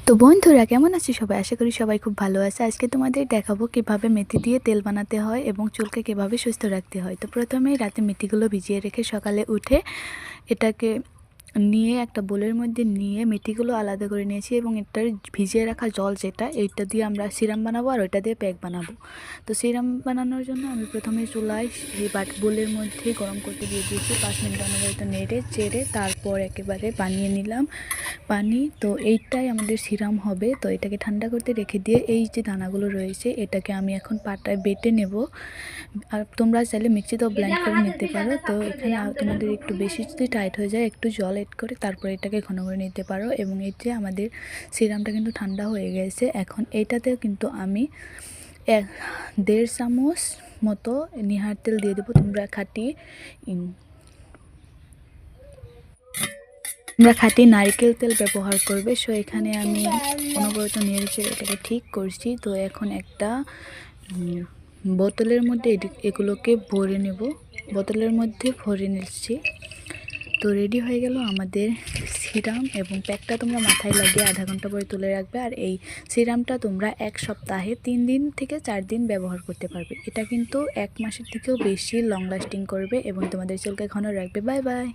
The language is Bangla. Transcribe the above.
তো বন্ধুরা কেমন আছো সবাই? আশা করি সবাই খুব ভালো আছে। আজকে তোমাদের দেখাবো কিভাবে মেথি দিয়ে তেল বানাতে হয় এবং চুলকে কিভাবে সুস্থ রাখতে হয়। তো প্রথমেই রাতে মেথিগুলো ভিজিয়ে রেখে সকালে উঠে এটাকে নিয়ে একটা বোলের মধ্যে নিয়ে মেথিগুলো আলাদা করে নিয়েছি এবং এটার ভিজিয়ে রাখা জল যেটা এইটা দিয়ে আমরা সিরাম বানাবো আর ওইটা দিয়ে প্যাক বানাবো। তো সিরাম বানানোর জন্য আমি প্রথমে চুলায় সেই বোলের মধ্যে গরম করতে দিয়ে দিয়েছি 5 মিনিট অনবরত নেড়ে চেড়ে তারপর একেবারে বানিয়ে নিলাম পানি। তো এইটাই আমাদের সিরাম হবে। তো এটাকে ঠান্ডা করতে রেখে দিয়ে এই যে দানাগুলো রয়েছে এটাকে আমি এখন পাটায় বেটে নেব। আর তোমরা চাইলে মিক্সিতেও ব্লেন্ড করে নিতে পারো। তো এখানে তোমাদের একটু বেশি যদি টাইট হয়ে যায় একটু জল এড করে তারপরে এটাকে ঘন করে নিতে পারো। এবং এই যে আমাদের সিরামটা কিন্তু ঠান্ডা হয়ে গেছে। এখন এইটাতেও কিন্তু আমি 1.5 চামচ মতো নিহার তেল দিয়ে দেবো। তোমরা খাঁটি নারকেল তেল ব্যবহার করবে। সো এখানে আমি অনবরত নেড়েচেড়ে এটাকে ঠিক করছি। তো এখন একটা বোতলের মধ্যে এগুলোকে ভরে নেব। বোতলের মধ্যে ভরে নিচ্ছি। তো রেডি হয়ে গেল আমাদের সিরাম এবং প্যাকটা তোমরা মাথায় লাগিয়ে আধা ঘন্টা পরে তুলে রাখবে। আর এই সিরামটা তোমরা 1 সপ্তাহে 3 দিন থেকে 4 দিন ব্যবহার করতে পারবে। এটা কিন্তু 1 মাসের থেকেও বেশি লং লাস্টিং করবে এবং তোমাদের চুলকে ঘন রাখবে। Bye bye.